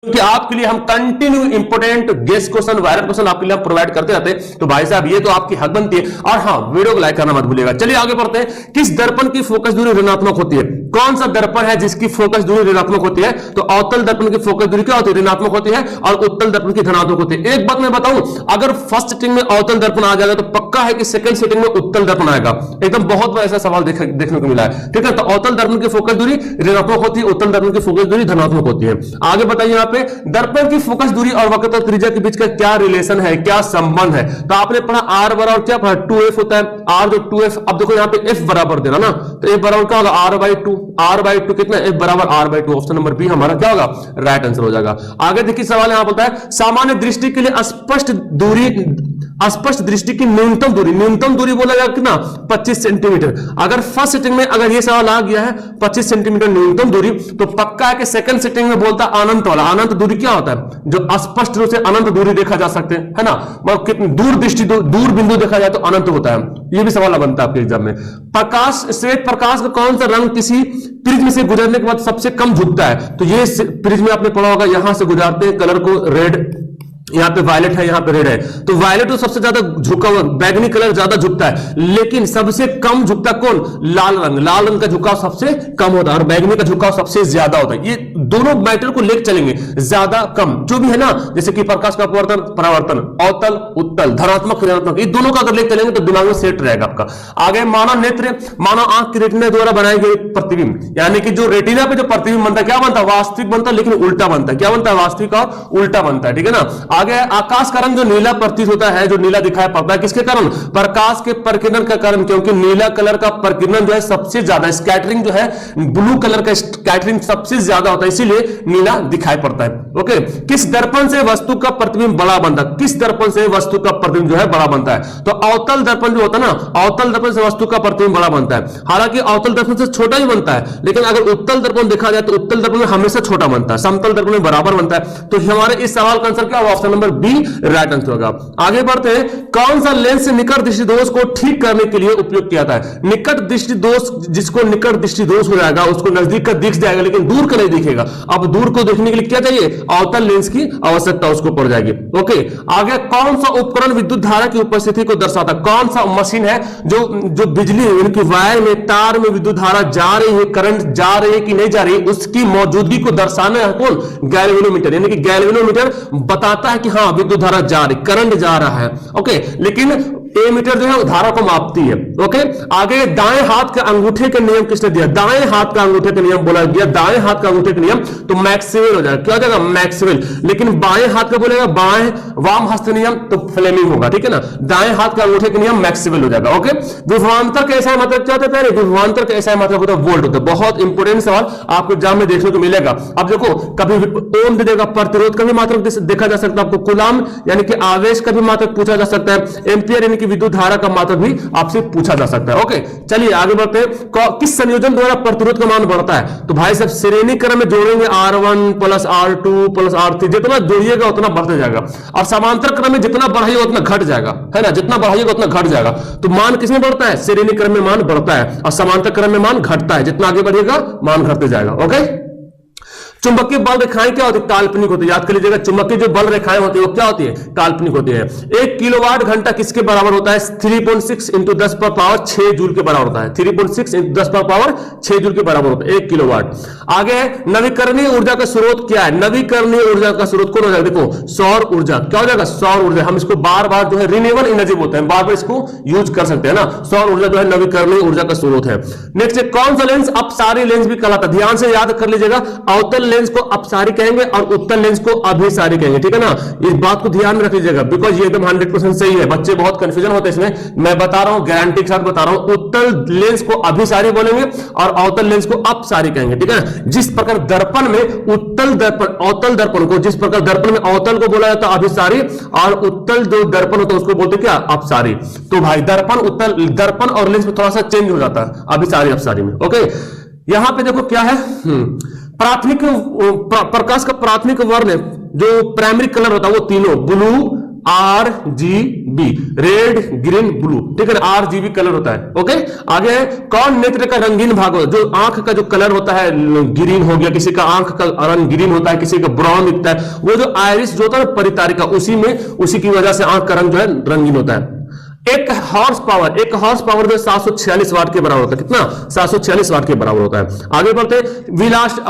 क्योंकि आपके लिए हम continue important guest question viral question आपके लिए प्रोवाइड करते रहते हैं। तो भाई साहब ये तो आपकी हक बनती है। और हाँ, वीडियो को लाइक करना मत भूलिएगा। चलिए आगे बढ़ते हैं। किस दर्पण की फोकस दूरी ऋणात्मक होती है? कौन सा दर्पण है जिसकी फोकस दूरी ऋणात्मक होती है? तो अवतल दर्पण की फोकस दूरी क्या होती है? ऋणात्मक होती है। और उत्तल दर्पण की धनात्मक होती है। एक बात मैं बताऊं, अगर फर्स्ट सिटिंग में अवतल दर्पण आ जाएगा तो पक्का है कि सेकंड सिटिंग में उत्तल दर्पण आएगा। एकदम बहुत बार ऐसा सवाल देखने को मिला है। ठीक है, तो अवतल दर्पण की फोकस दूरी ऋणात्मक होती है, उत्तल दर्पण की फोकस दूरी धनात्मक होती है। आगे बताइए यहाँ पे दर्पण की फोकस दूरी और वक्रता त्रिज्या के बीच का क्या रिलेशन है, क्या संबंध है? तो आपने पढ़ा आर बराबर क्या पढ़ा? 2f होता है। आर जो 2f, अब देखो यहाँ पे f बराबर देना ना, तो f बराबर क्या होगा? r/2। r/2 कितना? f बराबर r/2। ऑप्शन नंबर बी हमारा क्या होगा? राइट आंसर हो जाएगा। आगे देखिए सवाल यहां बोलता है सामान्य दृष्टि के लिए स्पष्ट दृष्टि की न्यूनतम दूरी बोला जाएगा कितना? 25 सेंटीमीटर। अगर फर्स्ट सिटिंग में अगर ये सवाल आ गया है 25 सेंटीमीटर न्यूनतम दूरी, तो पक्का है कि सेकंड सिटिंग में बोलता है अनंत वाला। अनंत दूरी क्या होता है? जो स्पष्ट रूप से अनंत दूरी देखा जा सकते हैं, है ना? मतलब कितनी दूर बिंदु देखा जाए तो अनंत होता है। ये भी सवाल बनता है आपके एग्जाम में। प्रकाश, श्वेत प्रकाश का कौन सा रंग किसी प्रिज्म से गुजरने के बाद सबसे कम झुकता है? तो ये प्रिज्म आपने पढ़ा होगा, यहां से गुजरते हैं कलर को रेड, यहां पे वायलेट है, यहां पे रेड है। तो वायलेट तो सबसे ज्यादा झुका हुआ, बैगनी कलर ज्यादा झुकता है, लेकिन सबसे कम झुकता कौन? लाल रंग। लाल रंग का झुकाव सबसे कम होता है और बैगनी का झुकाव सबसे ज्यादा होता है। ये दोनों मैटर को लेकर चलेंगे, ज्यादा कम जो भी है ना, जैसे कि प्रकाश का अपवर्तन परावर्तन, अवतल उत्तल, धनात्मक ऋणात्मक, ये दोनों का अगर लेकर चलेंगे तो दिमाग में सेट रहेगा आपका। आगे मानव नेत्र, मानव आंख की रेटिना द्वारा बनाई गई प्रतिबिंब, यानी कि जो रेटिना पे जो प्रतिबिंब बनता है क्या बनता है? वास्तविक बनता है, लेकिन उल्टा बनता है। क्या बनता है? वास्तविक और उल्टा बनता है। ठीक है ना? आगे आकाश का रंग जो नीला प्रतीत होता है, जो नीला दिखाई पड़ता है, किसके कारण? प्रकाश के प्रकीर्णन के कारण, क्योंकि नीला कलर का प्रकीर्णन जो है सबसे ज्यादा, स्कैटरिंग जो है ब्लू कलर का स्कैटरिंग सबसे ज्यादा होता है, इसीलिए नीला दिखाई पड़ता है। ओके, किस दर्पण से वस्तु का प्रतिबिंब बड़ा बनता है? किस दर्पण से वस्तु का प्रतिबिंब जो है बड़ा बनता है? तो अवतल दर्पण जो होता है ना, अवतल दर्पण से वस्तु का प्रतिबिंब बड़ा बनता है। हालांकि अवतल दर्पण से छोटा ही बनता है, लेकिन अगर उत्तल दर्पण देखा जाए तो उत्तल दर्पण में हमेशा छोटा बनता है, समतल दर्पण में बराबर बनता है। तो हमारे इस सवाल का आंसर क्या होगा? Option number B right answer होगा। आगे बढ़ते हैं। कौन सा लेंस निकट दृष्टि दोष को ठीक करने के लिए उपयोग किया जाता है? निकट दृष्टि दोष, जिसको निकट दृष्टि दोष हो जाएगा उसको नजदीक का दिख जाएगा, लेकिन दूर का नहीं दिखेगा। अब दूर को देखने के लिए क्या चाहिए? अवतल लेंस की आवश्यकता उसको पड़ जाएगी। ओके, आगे कौन सा उपकरण विद्युत धारा की उपस्थिति को दर्शाता है? कौन सा मशीन है जो बिजली उनकी वायर में, तार में विद्युत धारा जा रही है, करंट जा रही है कि नहीं जा रही है, उसकी मौजूदगी को दर्शाना है कौन? गैल्वेनोमीटर। यानी कि गैल्वेनोमीटर बताता है कि हाँ विद्युत धारा जा रही, करंट जा रहा है। ओके, लेकिन एमीटर जो है धारा को मापती है। ओके, आगे दाएं हाथ के अंगूठे के नियम किसने दिया? दाएं हाथ का अंगूठे के नियम बोला गया, दाएं हाथ का अंगूठे के नियम, तो मैक्सवेल हो जाएगा। क्या हो जाएगा? मैक्सवेल। लेकिन बाएं हाथ का बोलेगा बाएं वाम हस्त नियम, तो फ्लेमिंग होगा। ठीक है ना? दाएं हाथ का अंगूठे के नियम मैक्सवेल हो जाएगा। ओके, विभवांतर का ऐसा मतलब क्या होता है? विभवांतर का ऐसा मतलब होता है वोल्ट होता है। बहुत इंपोर्टेंट सवाल आपको एग्जाम में देखने को मिलेगा। अब देखो, कभी ओम दे देगा, प्रतिरोध का भी मात्रक देखा जा सकता है आपको, कूलाम यानी कि आवेश का भी मात्रक पूछा जा सकता है, एम्पियर यानी कि विद्युत धारा का मात्रक भी आपसे पूछा जा सकता है। ओके, चलिए आगे बढ़ते हैं। किस संयोजन द्वारा प्रतिरोध का मान बढ़ता है? तो भाई साहब श्रेणी क्रम में जोड़ेंगे R1 plus R2 plus R3, जितना जोड़िएगा उतना बढ़ते जाएगा, और समांतर क्रम में जितना बढ़ाइएगा उतना घट जाएगा, है ना? जितना बढ़ाइएगा उतना घट जाएगा। तो मान किसमें बढ़ता है? श्रेणी क्रम में मान बढ़ता है और समांतर क्रम में मान घटता है। जितना आगे बढ़िएगा मान घटते जाएगा। ओके, चुंबकीय बल रेखाएं क्या होती है? काल्पनिक होती है। याद कर लीजिएगा, चुंबकीय जो बल रेखाएं होती है वो क्या होती है? काल्पनिक होती है। 1 किलोवाट घंटा किसके बराबर होता है? 3.6 इंटू 10 पर पावर 6 जूल के बराबर होता है। 3.6 इंटू 10 पर पावर 6 जूल के बराबर होता है 1 किलोवाट। आगे नवीकरणीय ऊर्जा का स्रोत क्या है? नवीकरणीय ऊर्जा का स्रोत कौन हो जाएगा? देखो, सौर ऊर्जा। क्या हो जाएगा? सौर ऊर्जा। हम इसको बार बार जो है रिन्यूएबल एनर्जी बोलते हैं, बार बार इसको यूज कर सकते हैं ना। सौर ऊर्जा जो है नवीकरणीय ऊर्जा का स्रोत है। नेक्स्ट, कौन सा लेंस अपसारी लेंस भी कहलाता है? ध्यान से याद कर लीजिएगा, अवतल लेंस को अपसारी कहेंगे और उत्तल लेंस को अभिसारी कहेंगे। ठीक है ना? इस बात को ध्यान में रख लीजिएगा, बिकॉज ये एकदम 100% सही है। बच्चे बहुत कंफ्यूजन होते हैं इसमें, मैं बता रहा हूं, गारंटी के साथ बता रहा हूं। उत्तल लेंस को अभिसारी बोलेंगे और अवतल लेंस को अपसारी कहेंगे। ठीक है? जिस प्रकार दर्पण में उत्तल दर्पण, अवतल दर्पण को, जिस प्रकार दर्पण में अवतल को बोला जाता है अभिसारी, और उत्तल जो दर्पण होता है उसको बोलते क्या? अपसारी। तो भाई दर्पण, उत्तल दर्पण और लेंस में थोड़ा सा चेंज हो जाता है अभिसारी अपसारी में। ओके, यहां पे देखो क्या है, प्राथमिक प्रकाश का प्राथमिक वर्ण जो प्राइमरी कलर होता है वो तीनों, blue, RGB, red green blue, ठीक है ना, RGB कलर होता है। ओके, आगे है कौन नेत्र का रंगीन भाग होता है, जो आंख का जो कलर होता है ग्रीन हो गया, किसी का आंख का रंग ग्रीन होता है, किसी का ब्राउन दिखता है, वो जो आयरिस जो होता है परितारिका, उसी की वजह से आंख का रंग जो है रंगीन होता है। एक हॉर्स पावर जो 746 वाट के बराबर होता है, कितना 746 वाट के बराबर होता है। आगे बढ़ते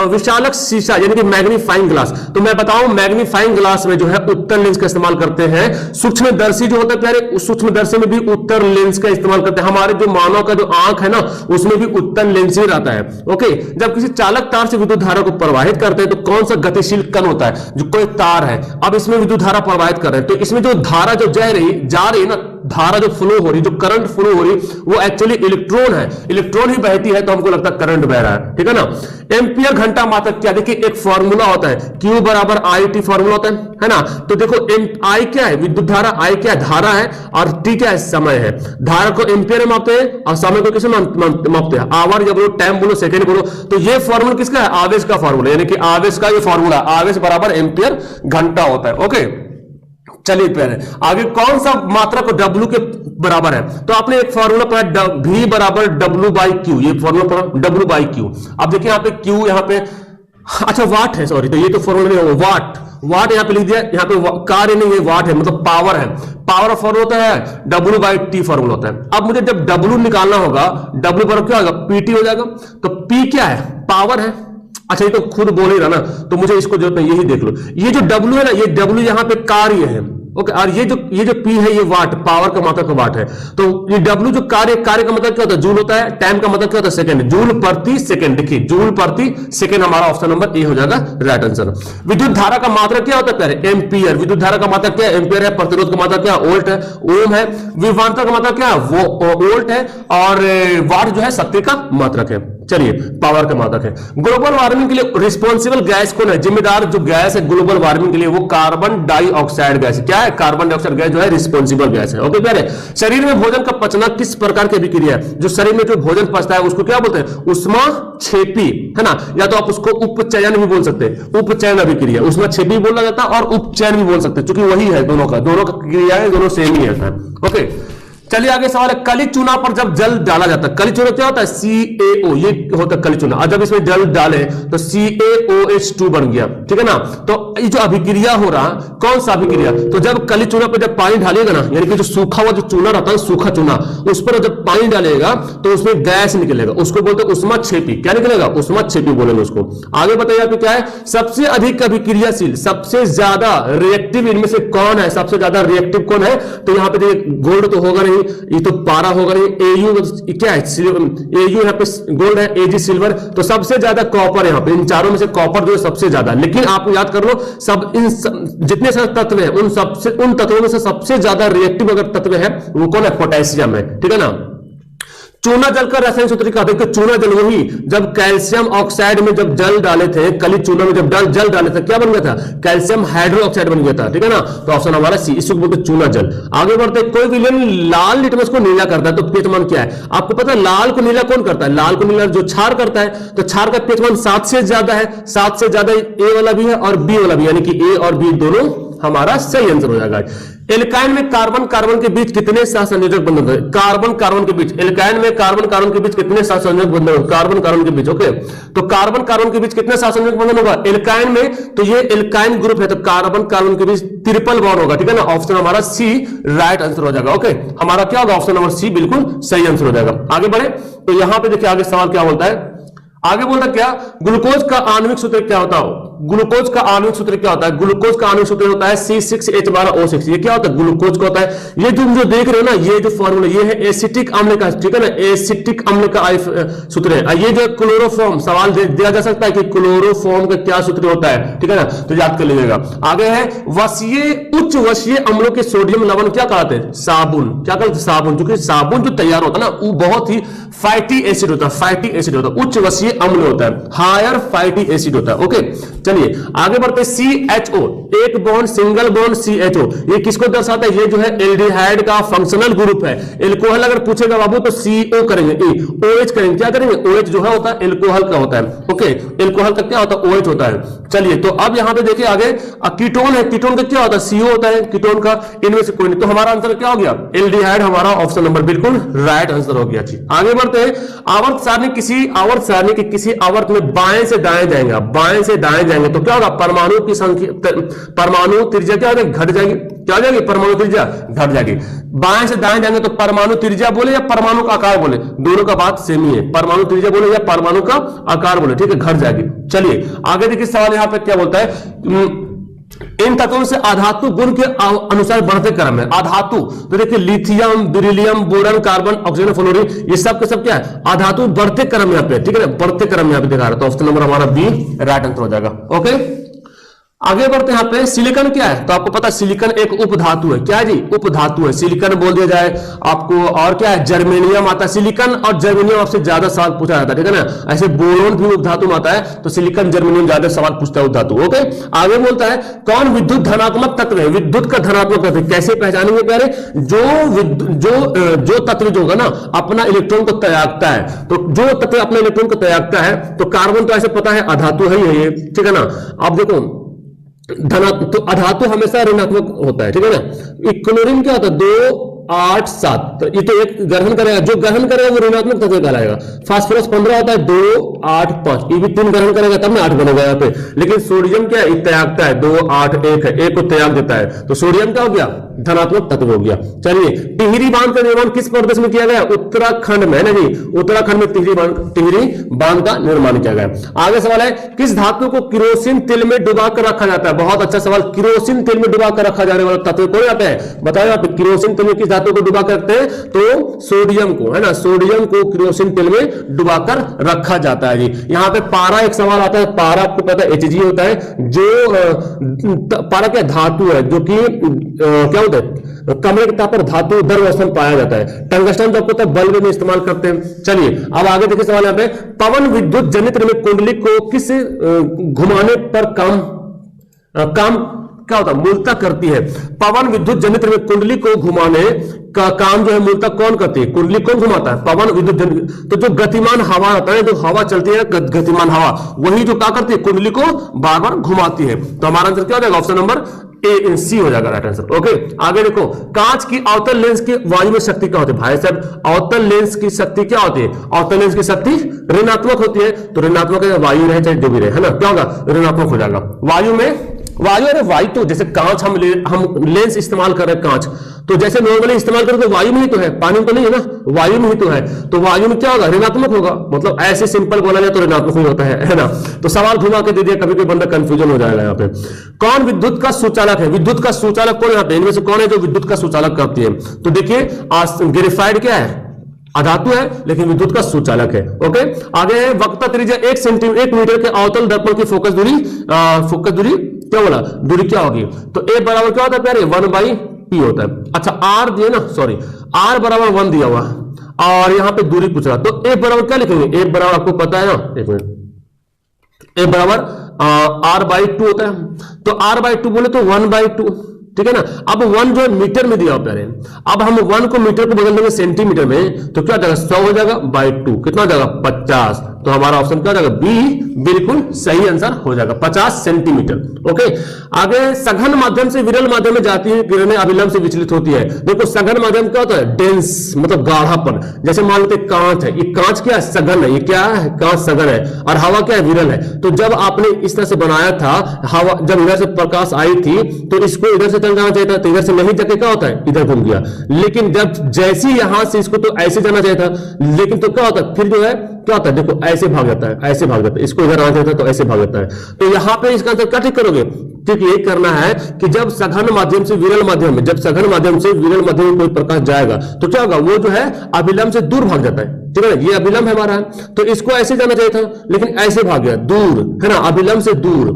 विशालक शीशा यानी कि मैग्नीफाइंग ग्लास। तो मैं बताऊं मैग्नीफाइंग ग्लास में जो है उत्तल लेंस का इस्तेमाल करते हैं। सूक्ष्मदर्शी जो होता है प्यारे, उस सूक्ष्मदर्शी में भी उत्तल लेंस का इस्तेमाल करते हैं। हमारे जो मानव का जो आंख है ना, उसमें भी उत्तल लेंस ही रहता है। ओके, जब किसी चालक तार से विद्युत धारा को प्रवाहित करते हैं तो कौन सा गतिशील कण होता है, जो कोई तार है, अब इसमें विद्युत धारा प्रवाहित कर रहे हैं, तो इसमें जो धारा जो जा रही है ना, धारा जो फ्लो हो रही, जो करंट फ्लो हो रही, वो एक्चुअली इलेक्ट्रॉन है, इलेक्ट्रॉन ही बहती है, तो हमको लगता है करंट बह रहा है, ठीक है ना। एम्पियर घंटा मात्रक क्या, देखिए एक फॉर्मूला होता है, Q बराबर IT फॉर्मूला होता है ना। तो देखो I क्या है, विद्युत धारा, I क्या है, धारा है, और T क्या है, समय है। धारा को एम्पियर में मापते हैं और समय को किसे मापते हैं, आवर या बोलो, टाइम बोलो, सेकेंड बोलो। तो ये फॉर्मूला किसका है, आवेश का फॉर्मूला, यानी कि आवेश का ये फॉर्मूला, आवेश बराबर एम्पियर घंटा होता है। ओके, चलिए पहले आगे कौन सा मात्रा को W के बराबर है, तो आपने एक फॉर्मूला पढ़ा V बराबर W बाई Q, ये फॉर्मूला पढ़ा W बाई Q। अब देखिए यहाँ पे Q, यहाँ पे अच्छा वाट है, सॉरी, तो ये तो फॉर्मूला नहीं होगा, वाट यहाँ पे लिख दिया, यहाँ पे कार्य नहीं है, वाट है, मतलब पावर है, पावर फॉर्मूला होता है W बाई T फॉर्मूला होता है। अब मुझे जब W निकालना होगा, W बराबर क्या होगा, PT हो जाएगा। तो P क्या है, पावर है। अच्छा, ये तो खुद बोल ही रहा ना, तो मुझे इसको जरूरत नहीं, यही देख लो, ये जो W है ना, ये W यहाँ पे कार्य है। ओके, और ये जो P है, ये वाट, पावर का मात्रक वाट है। तो ये W जो कार्य का मतलब क्या होता है, जूल होता है, टाइम का मतलब क्या होता है, सेकंड, जूल प्रति सेकंड। देखिए जूल प्रति सेकंड हमारा ऑप्शन नंबर ए हो जाएगा राइट आंसर। विद्युत धारा का मात्रक क्या होता है, एम्पियर। विद्युत धारा का मात्रक क्या है, एम्पियर है। प्रतिरोध का मात्रक क्या है, वोल्ट है, ओम है। विभवांतर का मात्रक क्या है, वो वोल्ट है, और वाट जो है शक्ति का मात्रक है। चलिए, पावर का मात्रक है। ग्लोबल वार्मिंग के लिए रिस्पॉन्सिबल गैस कौन है, जिम्मेदार जो गैस है ग्लोबल वार्मिंग के लिए, वो कार्बन डाइऑक्साइड गैस है। क्या है, कार्बन डाइऑक्साइड गैस जो है रिस्पॉन्सिबल गैस है। ओके प्यारे, शरीर में भोजन का पचना किस प्रकार की अभिक्रिया है, जो शरीर में जो भोजन पचता है उसको क्या बोलते हैं, ऊष्माक्षेपी, है ना, या तो आप उसको उपचयन भी बोल सकते हैं, उपचयन अभिक्रिया, ऊष्माक्षेपी बोला जाता है, और उपचयन भी बोल सकते हैं, क्योंकि वही है, दोनों का क्रिया है, दोनों सेम ही है। ओके, चलिए आगे सवाल है, कली चूना पर जब जल डाला जाता है, कली चूना क्या होता है, CaO, ये होता है कली चूना, और जब इसमें जल डाले तो CaOH2 बन गया, ठीक है ना। तो ये जो अभिक्रिया हो रहा, कौन सा अभिक्रिया, तो जब कली चूना पर जब पानी डालेगा ना, यानी कि जो सूखा हुआ जो चूना रहता है, सूखा चूना, उस पर जब पानी डालेगा तो उसमें गैस निकलेगा, उसको बोलते हैं ऊष्माक्षेपी। क्या निकलेगा, ऊष्माक्षेपी बोलेंगे उसको। आगे बताइए आपको क्या है, सबसे अधिक अभिक्रियाशील, सबसे ज्यादा रिएक्टिव इनमें से कौन है, सबसे ज्यादा रिएक्टिव कौन है, तो यहाँ पे गोल्ड तो होगा नहीं, ये तो पारा होगा नहीं, AU क्या है, AU यहाँ पे गोल्ड है, AG सिल्वर, तो सबसे ज्यादा कॉपर यहाँ पे, इन चारों में से कॉपर जो है सबसे ज्यादा। लेकिन आप याद कर लो, जितने सारे तत्व है उन तत्वों में से सबसे ज्यादा रिएक्टिव अगर तत्व है वो कौन है, पोटेशियम है, ठीक है ना। चूना जल का रासायनिक सूत्र क्या होता है, चूना जल वही जब कैल्शियम ऑक्साइड में जब जल डाले थे, कली चूना में जब जल डाले थे, क्या बन गया था, कैल्शियम हाइड्रोक्साइड बन गया था, ठीक है ना। तो ऑप्शन हमारा सी, इसको बोलते चूना जल। आगे बढ़ते, कोई विलेन लाल लिटमस को नीला करता है तो पीएच क्या है, आपको पता है लाल को नीला कौन करता है, लाल को नीला जो क्षार करता है, तो क्षार का पीएच 7 से ज्यादा है, 7 से ज्यादा ए वाला भी है और बी वाला भी, यानी कि ए और बी दोनों हमारा सही आंसर हो जाएगा। एल्काइन में कार्बन कार्बन के बीच कितने सहसंयोजक बंधन होते हैं, कार्बन कार्बन के बीच, एल्काइन में कार्बन कार्बन के बीच कितने सहसंयोजक बंधन होते हैं, कार्बन कार्बन के बीच। ओके, तो कार्बन कार्बन के बीच कितने सहसंयोजक बंधन होगा एल्काइन में, तो ये एल्काइन ग्रुप है, तो कार्बन कार्बन के बीच ट्रिपल बॉन्ड होगा, ठीक है ना। ऑप्शन हमारा सी राइट आंसर हो जाएगा। ओके, हमारा क्या होगा, ऑप्शन नंबर सी बिल्कुल सही आंसर हो जाएगा। आगे बढ़े, तो यहां पे देखिए आगे सवाल क्या बोलता है, आगे बोलता क्या, ग्लूकोज का आणविक सूत्र क्या होता है, ग्लूकोज का आणविक सूत्र क्या होता है, ग्लूकोज का आणविक सूत्र होता है C6H12O6। ये क्या होता है, ग्लूकोज का होता है, ये तुम जो देख रहे हो ना, ये जो फॉर्मूला, ये है एसिटिक अम्ल का, ठीक है ना, एसिटिक अम्ल का सूत्र है। ये जो क्लोरोफॉर्म, सवाल दिया जा सकता है कि क्लोरोफॉर्म का क्या सूत्र होता है, ठीक है ना, तो याद कर लीजिएगा। आगे है उच्च वशीय अम्लों के सोडियम लवण क्या कहते हैं, साबुन। क्या कहते हैं, साबुन, क्योंकि साबुन जो तैयार होता है ना, वो बहुत ही फैटी एसिड होता है, फैटी एसिड होता है। उच्च वशीय क्षारीय अम्ल होता है, हायर फैटी एसिड होता है। ओके, चलिए आगे बढ़ते हैं। CHO, एक बॉन्ड सिंगल बॉन्ड CHO, ये किसको दर्शाता है? ये जो है एल्डिहाइड का फंक्शनल ग्रुप है। एल्कोहल अगर पूछेगा बाबू तो CO करेंगे, OH करेंगे, क्या करेंगे? OH जो है होता है एल्कोहल का होता है। ओके, एल्कोहल का क्या होता है? OH होता है। चलिए तो अब यहां पे देखिए आगे कीटोन है, कीटोन का क्या होता है? CO होता है कीटोन का, इनमें से कोई नहीं। तो हमारा आंसर क्या हो गया? एल्डिहाइड हमारा ऑप्शन नंबर बिल्कुल राइट आंसर हो गया। ठीक, आगे बढ़ते हैं। आवर्त सारणी के किसी आवर्त में बाएं से दाएं जाएंगे, बाएं से दाएं जाएंगे तो क्या होगा? परमाणु की संख्या, परमाणु त्रिज्या क्या हो जाएगी? घट जाएगी। क्या हो जाएगी? परमाणु त्रिज्या घट जाएगी। बाएं से दाएं जाएंगे तो परमाणु त्रिज्या बोले या परमाणु का आकार बोले, दोनों का बात सेम ही है। परमाणु त्रिज्या बोले या परमाणु का आकार बोले, ठीक है, घट जाएगी। चलिए आगे देखिए सवाल यहां पे क्या बोलता है? इन तत्वों से आधातु गुण के अनुसार बढ़ते क्रम है। आधातु तो देखिए lithium, beryllium, boron, carbon, oxygen, fluorine, ये सब के सब क्या है? आधातु बढ़ते क्रम यहाँ पे, ठीक है ना, बढ़ते क्रम यहाँ पे दिखा रहा है। तो ऑप्शन नंबर हमारा बी राइट आंसर हो जाएगा। ओके, आगे बढ़ते हैं। यहाँ पे सिलिकॉन क्या है? तो आपको पता है सिलिकॉन एक उपधातु है। क्या है जी? उपधातु है। सिलिकॉन बोल दिया जाए आपको। और क्या है? जर्मेनियम आता है। सिलिकॉन और जर्मेनियम आपसे ज्यादा सवाल पूछा जाता है, ठीक है ना। ऐसे बोरोन भी उपधातु में आता है, तो सिलिकॉन जर्मेनियम ज्यादा सवाल पूछता है उपधातु। ओके, आगे बोलता है कौन विद्युत धनात्मक तत्व है? विद्युत का धनात्मक तत्व कैसे पहचानेंगे प्यारे? जो तत्व जो होगा ना अपना इलेक्ट्रॉन को त्यागता है, तो जो तत्व अपना इलेक्ट्रॉन को त्यागता है, तो कार्बन तो ऐसे पता है अधातु है ये, ठीक है ना। अब देखो तो अधातु हमेशा ऋणात्मक होता है, ठीक है ना। क्लोरीन क्या होता है? 2, 8, 7, तो ये तो एक ग्रहण करेगा, जो ग्रहण करेगा वो ऋणात्मक तत्व कहलाएगा। फास्फोरस 15 होता है, 2, 8, 5, ये भी 3 ग्रहण करेगा तब ना 8 बनेगा यहाँ पे। लेकिन सोडियम क्या है? त्यागता है, 2, 8, 1 है, 1 को त्याग देता है, तो सोडियम क्या हो गया? धनात्मक तत्व हो गया। चलिए टिहरी बांध का निर्माण किस प्रदेश में किया गया? उत्तराखंड में ना जी, उत्तराखंड में टिहरी बांध का निर्माण किया गया। आगे सवाल है किस धातु को केरोसिन तेल में डुबा कर रखा जाता है? बहुत अच्छा सवाल। केरोसिन तेल में डुबा कर रखा जाने वाला तत्व कौन आता है? बताओ आप। केरोसिन तेल में किस धातु को डुबा कर रखते हैं? तो सोडियम को, है ना, सोडियम को केरोसिन तेल में डुबा कर रखा जाता है जी। यहाँ पे पारा एक सवाल आता है। पारा आपको पता है Hg होता है, जो पारा क्या धातु है जो कि क्या होता है? कमरे के ताप पर धातु द्रव्य में पाया जाता है। टंगस्टन तो आपको पता है बल्ब में इस्तेमाल करते हैं। चलिए अब आगे देखिए सवाल यहाँ पे, पवन विद्युत जनित्र में कुंडली को किस घुमाने पर काम क्या होता है? मूलतः करती है। पवन विद्युत जनित्र में कुंडली को घुमाने का काम जो है मूलतः कौन करती है? कुंडली कौन घुमाता है? पवन विद्युत जनित्र। तो जो गतिमान हवा होता है, जो हवा चलती है गतिमान हवा, वही जो क्या करती है? कुंडली को बार बार घुमाती है। तो हमारा आंसर क्या हो जाएगा? ऑप्शन नंबर C हो जाएगा राइट आंसर। ओके, आगे देखो कांच की अवतल लेंस की वायु में शक्ति क्या होती है? भाई साहब अवतल लेंस की शक्ति क्या होती है? अवतल लेंस की शक्ति ऋणात्मक होती है। तो ऋणात्मक वायु रहे चाहे जो भी रहे, है ना, क्या होगा? ऋणात्मक हो जाएगा। वायु तो जैसे कांच हम लेंस इस्तेमाल कर रहे हैं, कांच तो जैसे नॉर्मली इस्तेमाल करें तो वायु में ही तो है, पानी में तो नहीं है ना, वायु में ही तो है। तो वायु में क्या होगा? ऋणात्मक होगा। मतलब ऐसे सिंपल बोला जाए तो ऋणात्मक ही होता है ना। तो सवाल घुमा के दे दिया, कभी कोई बंदा कंफ्यूजन हो जाएगा यहाँ पे। कौन विद्युत का सुचालक है? विद्युत का सुचालक कौन यहाँ पे? इनमें से कौन है जो विद्युत का सुचालक करती है? तो देखिए ग्रेफाइट क्या है? अधातु है लेकिन विद्युत का सुचालक है। ओके, आगे है वक्रता त्रिज्या 1 मीटर के अवतल दर्पण की फोकस दूरी क्या बोला? दूरी क्या होगी? तो ए बराबर क्या होता है प्यारे? 1/p होता है। अच्छा आर दिया ना, सॉरी आर बराबर 1 दिया हुआ और यहां पे दूरी पूछ रहा, तो ए बराबर क्या लिखेंगे? ए बराबर आपको पता है ना, एक मिनट, ए बराबर r/2 होता है। तो r/2 बोले तो 1/2, ठीक है ना। अब 1 जो मीटर में दिया होता है, अब हम 1 को मीटर को बदल देंगे सेंटीमीटर में, तो क्या हो जाएगा? 100 हो जाएगा बाई 2, कितना हो जाएगा? 50। तो हमारा ऑप्शन क्या हो जाएगा? बी बिल्कुल सही आंसर हो जाएगा, 50 सेंटीमीटर। ओके, आगे सघन माध्यम से विरल माध्यम में जाती है किरणें अविलंब से विचलित होती है। देखो सघन माध्यम क्या होता है? डेंस मतलब गाढ़ापन। जैसे मान लेते कांच है, ये कांच क्या है? सघन है। ये क्या है? कांच सघन है। और हवा क्या है? विरल है। तो जब आपने इस तरह से बनाया था, हवा जब इधर से प्रकाश आई थी तो इसको इधर से जाना चाहिए था, तो इधर से नहीं जाके क्या होता है? इधर घूम गया। लेकिन जब जैसी यहां से इसको तो ऐसे जाना चाहिए था, लेकिन तो क्या होता है? फिर जो है क्या होता है? देखो ऐसे भाग जाता है, ऐसे भाग जाता है। इसको इधर आना चाहिए था तो ऐसे भाग जाता है। तो यहां पे इसका आंसर क्या ठीक करोगे? ठीक ये करना है कि जब सघन माध्यम से विरल माध्यम में, जब सघन माध्यम से विरल माध्यम में कोई प्रकाश जाएगा तो क्या होगा, वो जो है अभिलंब से दूर भाग जाता है। ठीक है, ये अभिलंब है हमारा, तो इसको ऐसे जाना चाहिए था लेकिन ऐसे भाग गया दूर, है ना, अभिलंब से दूर,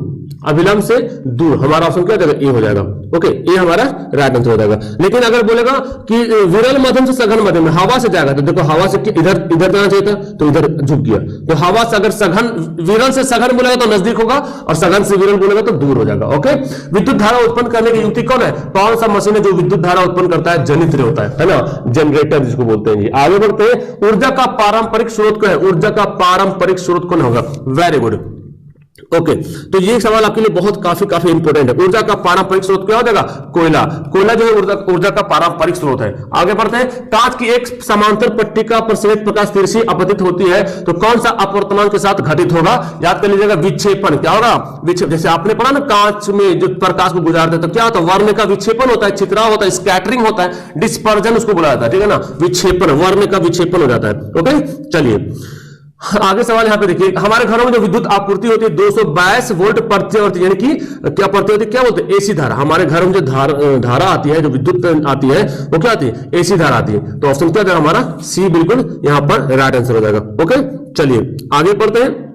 अभिलंब से दूर। हमारा ऑप्शन क्या हो जाएगा, ए हो जाएगा। ओके, ये हमारा राइट आंसर हो जाएगा। लेकिन अगर बोलेगा कि विरल माध्यम से सघन माध्यम में हवा से जाएगा तो देखो हवा से इधर इधर जाना चाहिए था तो इधर झुक गया। तो हवा से अगर सघन, विरल से सघन बोलेगा तो नजदीक होगा और सघन से विरल बोलेगा तो दूर हो जाएगा। ओके, विद्युत धारा उत्पन्न करने की युक्ति कौन है, कौन सा मशीन है जो विद्युत धारा उत्पन्न करता है, जनित्र होता है ना, जनरेटर जिसको बोलते हैं। आगे बढ़ते हैं, ऊर्जा का पारंपरिक स्रोत क्या है, ऊर्जा का पारंपरिक स्रोत कौन होगा, वेरी गुड। ओके, तो ये सवाल आपके लिए बहुत काफी इंपॉर्टेंट है। ऊर्जा का पारंपरिक स्रोत क्या हो जाएगा, कोयला। कोयला जो है ऊर्जा का पारंपरिक स्रोत है। आगे बढ़ते हैं, कांच की एक समांतर पट्टिका पर श्वेत प्रकाश तिरछी अपतित होती है तो कौन सा अपवर्तनांक के साथ घटित होगा, याद कर लीजिएगा, विक्षेपण। क्या होगा, विक्षेपण। जैसे आपने पढ़ा ना कांच में जो प्रकाश को गुजारते हैं तो क्या होता है, वर्ण का विक्षेपण होता है, छितराव होता है, स्कैटरिंग होता है, डिस्पर्जन उसको बुलाया जाता है। ठीक है ना, विक्षेपण, वर्ण का विक्षेपण हो जाता है। ओके, चलिए आगे सवाल यहां पे देखिए, हमारे घरों में जो विद्युत आपूर्ति होती है 222 वोल्ट प्रति, यानी कि क्या प्रति होती है, क्या बोलते हैं, एसी धारा। हमारे घर में जो धारा आती है, जो विद्युत आती है वो क्या आती है, एसी धारा आती है। तो ऑप्शन क्या जाएगा हमारा, सी बिल्कुल यहां पर राइट आंसर हो जाएगा। ओके, चलिए आगे पढ़ते हैं।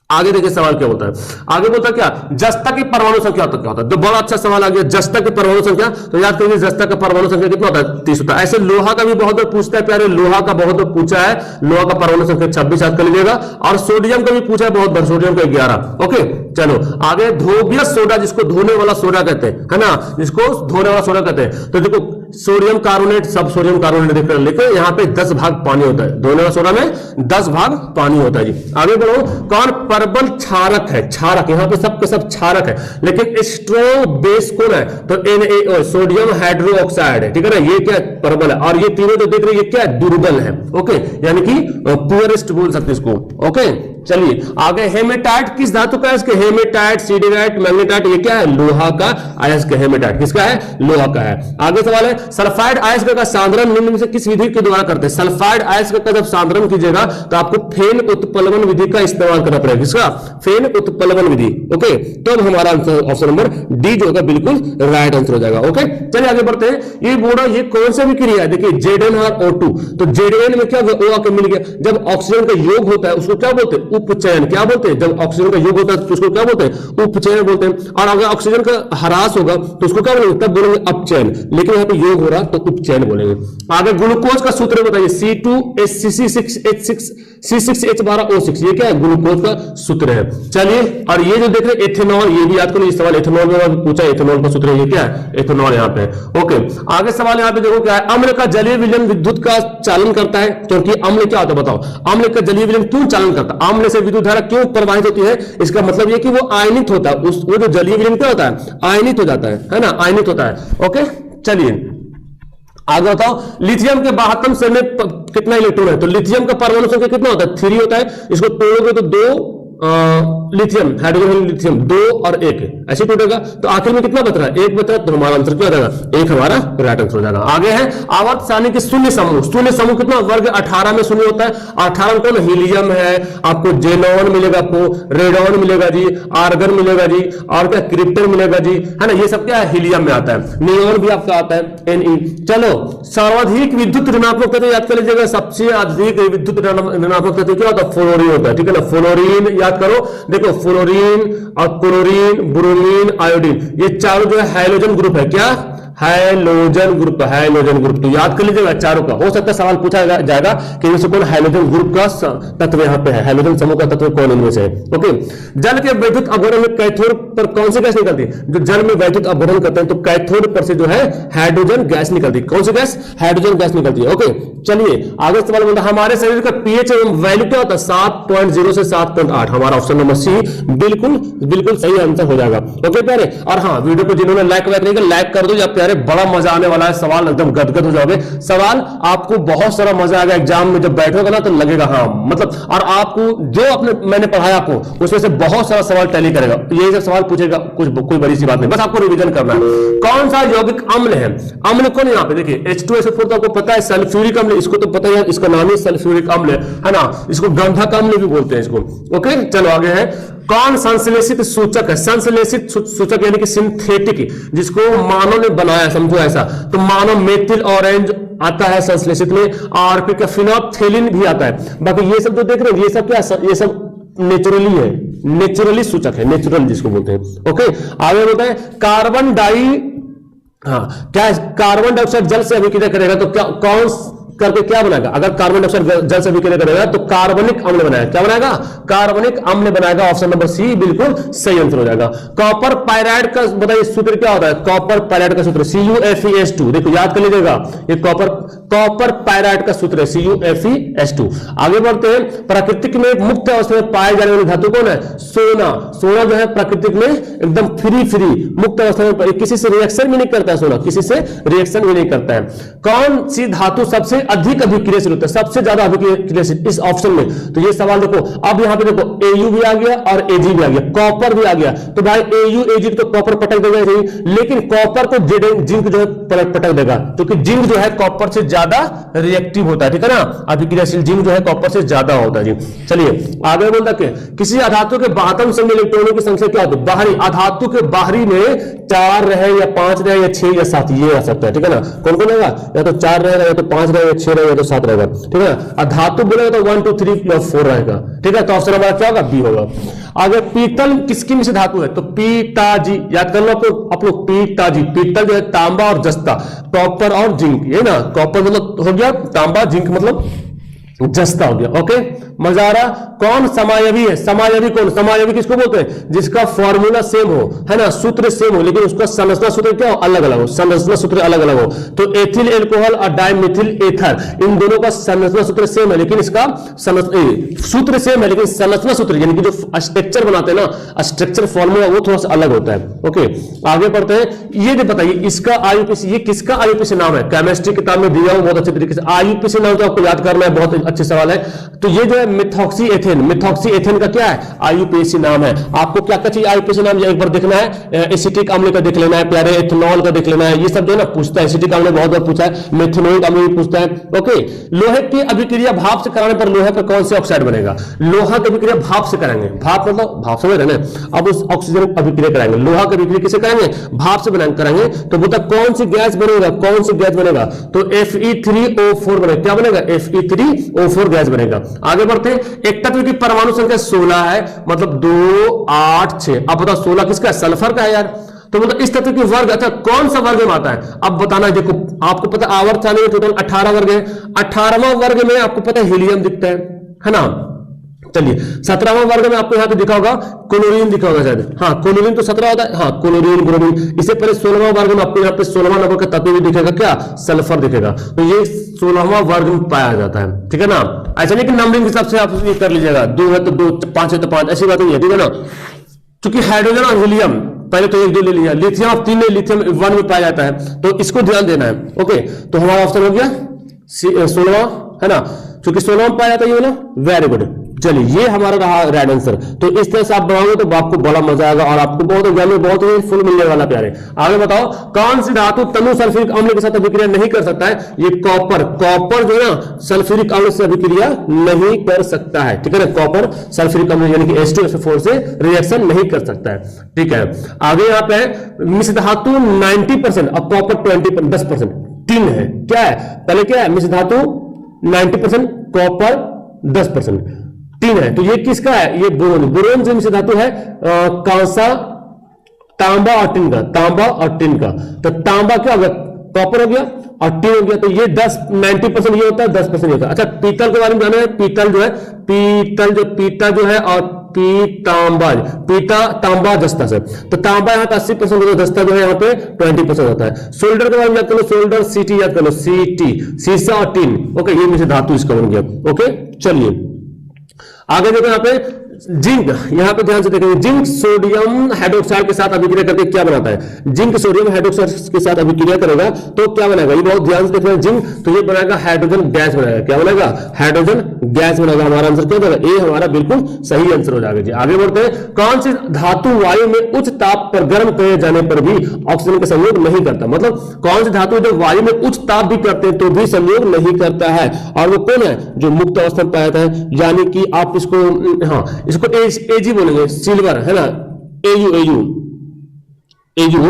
आगे देखिए सवाल क्या होता है, आगे बोलता है क्या, जस्ता की परमाणु संख्या होता क्या होता है। तो बड़ा अच्छा सवाल आ गया, जस्ता की परमाणु संख्या। तो याद करिए जस्ता का परमाणु संख्या कितना होता है, 30 होता है। ऐसे लोहा का भी बहुत बार पूछता है प्यारे, लोहा का बहुत बार पूछा है, लोहा का परमाणु संख्या 26 याद कर लीजिएगा। और सोडियम का भी पूछा है बहुत बार, सोडियम का 11। ओके, चलो आगे, धोबियस सोडा जिसको धोने वाला सोडा कहते हैं, है ना, जिसको धोने वाला सोडा कहते हैं। तो देखो सोडियम कार्बोनेट, सब सोडियम कार्बोनेट देख रहे, लेकिन यहाँ पे 10 भाग पानी होता है, धोने वाला सोडा में 10 भाग पानी होता है जी। आगे बढ़ो, कौन प्रबल क्षारक है, क्षारक, यहाँ पे सब के सब क्षारक है, लेकिन स्ट्रॉन्ग बेस कौन है, तो Na, सोडियम हाइड्रोक्साइड है। ठीक है ना, ये क्या प्रबल है, और ये तीनों जो देख रहे हैं ये क्या है, दुर्बल है। ओके, यानी कि पुअरेस्ट बोल सकते इसको। ओके, चलिए आगे, हेमेटाइट किस धातु का है, इसके हेमेटाइट, सीडेराइट, मैग्नेटाइट, ये क्या है, लोहा का अयस्क। हेमेटाइट किसका है, लोहा का है। आगे सवाल है, सल्फाइड अयस्क का सांद्रण निम्न में से किस विधि के द्वारा करते हैं। सल्फाइड अयस्क का जब सांद्रण कीजिएगा तो आपको फेन उत्प्लवन विधि का इस्तेमाल करना पड़ेगा। किसका, फेन उत्प्लवन विधि। ओके, तो हमारा आंसर ऑप्शन नंबर डी जो होगा बिल्कुल राइट आंसर हो जाएगा। ओके, चलिए आगे बढ़ते हैं। ये बोला, ये कौन सा विक्रिया है, देखिए ZnO2। तो Zn में क्या O आके मिल गया, जब ऑक्सीजन का योग होता है उसको क्या बोलते हैं, उपचयन। क्या बोलते हैं, जब ऑक्सीजन का योग होता है तो उसको क्या बोलते हैं, उपचयन बोलते हैं। और अगर ऑक्सीजन का ह्रास होगा तो उसको क्या बोलेंगे, तब बोलेंगे अपचयन। लेकिन यहाँ पे योग हो रहा तो उपचयन बोलेंगे। आगे ग्लूकोज का सूत्र बताइए, C2H6H12O6, ये क्या है, ग्लूकोज का सूत्र है। चलिए, और ये जो देख रहे हैं एथेनॉल, ये भी याद करो, इस सवाल एथेनॉल में पूछा, एथेनॉल का सूत्र है, ये क्या है, एथेनॉल यहाँ पे। ओके, आगे सवाल यहाँ पे देखो क्या है, अम्ल का जलीय विलयन विद्युत का चालन करता है, क्योंकि अम्ल क्या होता है बताओ, अम्ल का जलीय विलयन क्यों चालन करता है, अम्ल से विद्युत धारा क्यों प्रवाहित होती है। इसका मतलब ये कि वो आयनित होता है, वो जो जलीय विलयन क्या होता है, आयनित हो जाता है ना, आयनित होता है। ओके, चलिए आगे बताओ, लिथियम के 72 शेल में कितना इलेक्ट्रॉन है। तो लिथियम का परमाणु संख्या कितना होता है, 3 होता है। इसको तोड़ोगे तो 2 लिथियम, हाइड्रोजन लिथियम 2 और 1 ऐसे टूटेगा, तो आखिर में कितना बच रहा है, 1 बच रहा है। तो हमारा आंसर क्या हो जाएगा, 1 हमारा राइट आंसर हो जाएगा। आगे है, आवर्त सारणी के शून्य समूह। शून्य समूह कितना, वर्ग 18 में शून्य होता है। 18 में कौन, हीलियम है, आपको जेनॉन मिलेगा, आपको रेडॉन मिलेगा जी, आर्गन मिलेगा जी, और क्या क्रिप्टन मिलेगा जी, है ना, ये सब क्या है, हीलियम में आता है। नियोन भी आपका आता है, Ne। चलो, सर्वाधिक विद्युत ऋणात्मक तत्व याद कर लीजिएगा, सबसे अधिक विद्युत ऋणात्मक तत्व क्या होता है, फ्लोरीन होता है। ठीक है ना, फ्लोरीन याद करो, देखो फ्लोरीन और क्लोरीन, ब्रोमीन, आयोडीन, ये चारों जो है हैलोजन ग्रुप है। क्या, हाइलोजन ग्रुप, हाइलोजन ग्रुप। तो याद कर लीजिएगा चारों का, हो सकता है सवाल पूछा जाएगा कि इनमें से कौन हाइलोजन ग्रुप का तत्व यहाँ पे है, हाइलोजन समूह का तत्व कौन इनमें से है। ओके, जल के वैद्युत अपघटन में कैथोड पर कौन सी गैस निकलती है, जो जल में वैद्युत अपघटन करते हैं तो कैथोड पर से जो है हाइड्रोजन गैस निकलती है। कौन सी गैस, हाइड्रोजन गैस निकलती है। ओके, चलिए आगे सवाल बोलता है, हमारे शरीर का पीएच वैल्यू क्या होता है, 7.0 से 7.8। हमारा ऑप्शन नंबर सी बिल्कुल सही आंसर हो जाएगा। ओके प्यारे, और हाँ, वीडियो को जिन्होंने लाइक नहीं किया लाइक कर दो या प्यारे, बड़ा मजा आने वाला है, सवाल एकदम गदगद हो जाओगे। सवाल आपको बहुत सारा मजा आएगा, एग्जाम में जब बैठोगे ना तो लगेगा हाँ, मतलब, और आपको जो मैंने पढ़ाया आपको उसमें से बहुत सारा सवाल टैली करेगा। ये जब सवाल पूछेगा कोई बड़ी सी बात नहीं, बस आपको रिवीजन करना है। कौन सा यौगिक अम्ल है, अम्ल कौन, यहाँ पे देखिए H2SO4 तो आपको पता है, सल्फ्यूरिक अम्ल, इसको तो पता है, इसका नाम ही सल्फ्यूरिक अम्ल है ना, इसको गंधक अम्ल भी बोलते हैं इसको। ओके, चलो आगे है, कौन संश्लेषित सूचक है? संश्लेषित सूचक यानी कि सिंथेटिक, जिसको मानव ने बनाया, समझो ऐसा, तो मानव मेथिल ऑरेंज आता है संश्लेषित में, और फिर फिनोल्फथेलिन भी आता है। बाकी ये सब जो देख रहे हैं ये सब क्या, ये सब नेचुरली है, नेचुरली सूचक है, नेचुरल जिसको बोलते हैं। ओके, आगे बोलते हैं कार्बन डाई, हाँ क्या, कार्बन डाइऑक्साइड जल से अभिक्रिया करेगा तो क्या, कौन करके क्या बनाएगा? अगर कार्बन डाइऑक्साइड जल से अभिक्रिया करेगा तो कार्बनिक अम्ल बनाएगा। क्या बनाएगा? कार्बनिक अम्ल बनाएगा। ऑप्शन नंबर सी बिल्कुल सही आंसर हो जाएगा। कॉपर पायराइड का बताइए सूत्र क्या होता है? कॉपर पायराइड का सूत्र CuFeS2, देखो याद कर लीजिएगा, ये कॉपर पायराइड का सूत्र है CuFeS2। आगे बढ़ते हैं, प्राकृतिक में मुक्त अवस्था में पाए जाने वाली धातु कौन है? सोना। सोना जो है प्राकृतिक में एकदम फ्री मुक्त अवस्था में, किसी से रिएक्शन भी नहीं करता है सोना, किसी से रिएक्शन भी नहीं करता है। कौन सी धातु सबसे अधिक अभिक्रियाशील होता है, सबसे ज्यादा अभिक्रियाशील इस ऑप्शन में? तो ये सवाल देखो, अब यहां पे देखो Au भी आ गया और Ag भी आ गया, कॉपर भी आ गया, तो भाई Au Ag तो कॉपर पटक देगा ही, लेकिन कॉपर को जिंक जो है पटक देगा, क्योंकि जिंक जो है कॉपर से ज्यादा रिएक्टिव होता है, ठीक है ना, अभिक्रियाशील जिंक जो है कॉपर से ज्यादा होता है जी। चलिए आगे बोलता है, किसी अधातु के बाहतम संग इलेक्ट्रॉनों की संख्या क्या होती है? बाहरी, अधातु के बाहरी में 4 रहे या 5 रहे या 6 या 7, ये आ सकता है, ठीक है ना। कौन कौन रहेगा? या तो 4 रहेगा, या तो 5 रहेगा, 6 रहेगा, तो 7 रहेगा, ठीक है। धातु बोलेगा तो 1 2 3 या 4 रहेगा, ठीक है। तो ऑप्शन हमारा क्या होगा? बी होगा। आगे पीतल किसकी में से धातु है? तो पीताजी, याद कर लो आप लोग, पीताजी। पीतल जो है तांबा और जस्ता, कॉपर और जिंक, ये ना, कॉपर मतलब हो गया तांबा, जिंक मतलब जस्ता हो गया। ओके, मजा आ रहा? कौन समायवी है? समायवी कौन? समायवी किसको बोलते हैं? जिसका फॉर्मूला सेम हो, है ना, सूत्र सेम हो, लेकिन उसका संरचना सूत्र क्या हो? अलग अलग हो, संरचना सूत्र अलग अलग हो। तो एथिल एल्कोहल और डाइमिथिल एथर, इन दोनों का संरचना सूत्र सेम है, लेकिन इसका सूत्र सेम है, लेकिन संरचना सूत्र यानी कि जो स्ट्रक्चर बनाते हैं ना, स्ट्रक्चर फॉर्मूला, वो थोड़ा सा अलग होता है। ओके, आगे बढ़ते हैं। ये जो बताइए, इसका आईयूपीसी, ये किसका आईयूपीसी नाम है? केमिस्ट्री किताब में दिया हुआ बहुत अच्छे तरीके से। आईयूपीसी नाम तो आपको याद करना है, बहुत अच्छे सवाल है। तो ये जो है मिथॉक्सी एथेन का क्या है? आईयूपीएसी नाम है। आपको क्या क्या चाहिए आईयूपीएसी नाम? एक बार देखना है, एसिटिक अम्ल का देख लेना है, प्यारे एथेनॉल का देख लेना है, ये सब जो है ना पूछता है। एसिटिक अम्ल बहुत बार पूछा है, मेथनॉल अम्ल भी पूछता है। ओके, लोहे की अभिक्रिया भाप से कराने पर लोहे पर कौन से ऑक्साइड बनेगा? लोहा की अभिक्रिया भाप से कराएंगे, भाप मतलब भाप समझ रहे ना, अब उस ऑक्सीजन अभिक्रिया कराएंगे। लोहा की अभिक्रिया किसे कराएंगे? भाप से कराएंगे। तो बता कौन सी गैस बनेगा? कौन सी गैस बनेगा? तो Fe3O4 बनेगा। क्या बनेगा? Fe3O4 गैस बनेगा। आगे बढ़ते, एक तत्व की परमाणु संख्या 16 है, मतलब 2 8 6। अब बताओ 16 किसका है? सल्फर का है यार। तो मतलब इस तत्व की वर्ग, अच्छा कौन सा वर्ग में आता है? अब बताना, देखो आपको पता आवर्त सारणी में टोटल 18 वर्ग है। 18वां वर्ग में आपको पता है हीलियम दिखता है ना। चलिए 17वां वर्ग में आपको यहां पे दिखा होगा क्लोरीन दिखा होगा शायद, हाँ क्लोरीन तो 17 होता है, हाँ क्लोरीन ब्रोमीन। इससे पहले 16वां वर्ग में आपको यहाँ पे 16वां नंबर का तत्व भी दिखेगा, क्या? सल्फर दिखेगा। तो ये 16वां वर्ग में पाया जाता है, ठीक है ना। ऐसा नहीं कि नंबरिंग के हिसाब से आप ये कर लीजिएगा, 2 है तो 2, 5 है तो 5, ऐसी बात नहीं है, ठीक है ना। क्योंकि हाइड्रोजन और हीलियम पहले तो 1 2 ले लिया, लिथियम और 3 ने लिथियम 1 में पाया जाता है, तो इसको ध्यान देना है। ओके, तो हमारा ऑप्शन हो गया 16वां, है ना, क्योंकि 16वां पाया जाता है ये ना। वेरी गुड, चलिए ये हमारा रहा राइट आंसर। तो इस तरह से आप बनाओगे तो आपको बड़ा मजा आएगा और आपको बहुत वैल्यू बहुत फुल मिलने वाला प्यारे। आगे बताओ, कौन सी धातु तनु सल्फ्यूरिक अम्ल के साथ अभिक्रिया नहीं कर सकता है? ये कॉपर। कॉपर जो है ना सल्फ्यूरिक अम्ल से अभिक्रिया नहीं कर सकता है, ठीक है ना। कॉपर सल्फ्यूरिक अम्ल यानी कि H2SO4 से रिएक्शन नहीं कर सकता है, ठीक है। आगे यहाँ पे मिश्र धातु 90% और कॉपर 20% 10% तीन है। क्या है? पहले क्या है? मिश्र धातु 90%, कॉपर 10%, 3 है। तो ये किसका है? ये बोरोन। बोरोन जो मिश्र धातु है कांसा, तांबा और टिन का, तांबा और टिन का। तो तांबा क्या हो गया? कॉपर हो गया और टिन हो गया। तो ये 90% ये होता है, 10% होता है। अच्छा पीतल के बारे में जाना है। पीतल जो है, पीता जो है और पीतांबा, पीता तांबा जस्ता से। तो तांबा यहाँ पे 80% होता है, जस्ता जो है यहाँ पे 20% होता है। सोल्डर के बारे में याद कर लो, सोल्डर सीटी याद कर लो, सीटी सीसा और टिन। ओके, ये मिश्र धातु इसका बन गया। ओके, चलिए आगे देखो यहाँ पे जिंक, यहां पे ध्यान से देखेंगे। जिंक सोडियम हाइड्रोक्साइड के साथ अभिक्रिया करके क्या बनाता है? जिंक सोडियम हाइड्रोक्साइड के साथ अभिक्रिया करेगा तो क्या बनेगा? ये बहुत ध्यान से देखना। जिंक तो ये बनाएगा हाइड्रोजन गैस बनाएगा। क्या बनेगा? हाइड्रोजन गैस बनेगा। हमारा आंसर क्या होगा? ए हमारा बिल्कुल सही आंसर हो जाएगा जी। आगे बढ़ते हैं, कौन सी धातु वायु में उच्च ताप पर गर्म किए जाने पर भी ऑक्सीजन का संयोग नहीं करता? मतलब कौन सी धातु जो वायु में उच्च ताप भी करते हैं तो भी संयोग नहीं करता है? और वो कौन है? जो मुक्त अवस्था में पाया जाता है, यानी कि आप इसको, हाँ इसको एजी बोलेंगे, सिल्वर है ना, एयू एयू एयू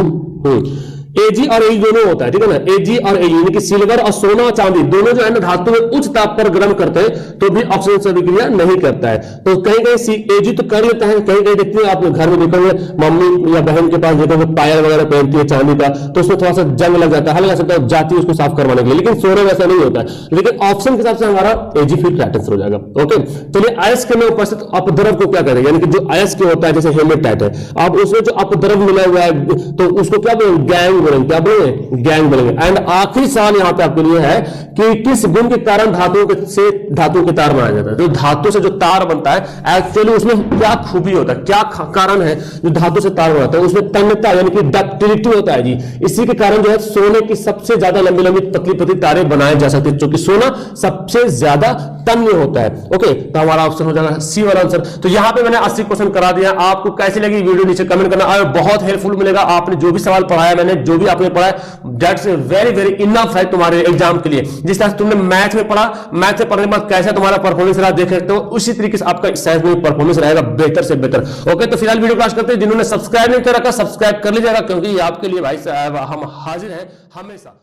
एजी और एजी दोनों होता है, ठीक है ना, एजी और एजी यानी कि सिल्वर और सोना और चांदी दोनों जो है ना धातु में उच्च ताप पर गर्म करते हैं तो भी ऑक्सीजन अभिक्रिया नहीं करता है। तो कहीं कहीं एजी तो कर लेता है, कहीं कहीं देखते हैं आप घर में देखेंगे मम्मी या बहन के पास देखेंगे पायल वगैरह पहनती है चांदी का, तो उसमें थोड़ा सा जंग लग जाता है, हल्का सा जाती है उसको साफ करवाने के लिए, लेकिन सोना वैसा नहीं होता है। लेकिन ऑप्शन के हिसाब से हमारा एजी फिर करेक्ट आंसर हो जाएगा। ओके, चलिए अयस्क में उपस्थित अपद्रव को क्या कहते हैं, यानी कि जो अयस्क होता है जैसे हेमेटाइट है, अब उसमें जो अपद्रव मिला हुआ है तो उसको क्या बोलेंगे, गैंग बोलेंगे, क्या बोलेंगे, गैंग बोलेंगे। एंड आखिरी सवाल यहां पे आपके लिए है कि किस गुण के कारण धातुओं से धातु के तार बनाया जाता है। तो धातु से जो तार बनता है एक्चुअली उसमें क्या खूबी होता है, क्या कारण है जो धातु से तार बनाता है, उसमें तन्यता यानी कि डक्टिलिटी होता है जी। इसी के कारण जो है सोने की सबसे ज्यादा लंबी लंबी पतली पतली तारें बनाए जा सकती है, क्योंकि सोना सबसे ज्यादा तन्य होता है। ओके, तो हमारा ऑप्शन हो जाएगा सी वाला आंसर। तो यहां पे मैंने 80 क्वेश्चन करा दिया। आपको कैसी लगी वीडियो नीचे कमेंट करना, और बहुत हेल्पफुल मिलेगा। आपने जो भी सवाल पढ़ाया, मैंने जो भी आपने पढ़ा है दैट्स वेरी वेरी इनफ है तुम्हारे एग्जाम के लिए। जिस तरह से तुमने मैथ में पढ़ा, मैथ में पढ़ने के बाद कैसा तुम्हारा परफॉर्मेंस रहा देख सकते हो, उसी तरीके से आपका साइंस में परफॉर्मेंस रहेगा बेहतर से बेहतर। ओके, तो फिलहाल वीडियो क्लास करते हैं। जिन्होंने सब्सक्राइब नहीं कर रखा सब्सक्राइब कर लीजिएगा, क्योंकि आपके लिए भाई साहब हम हाजिर हैं हमेशा।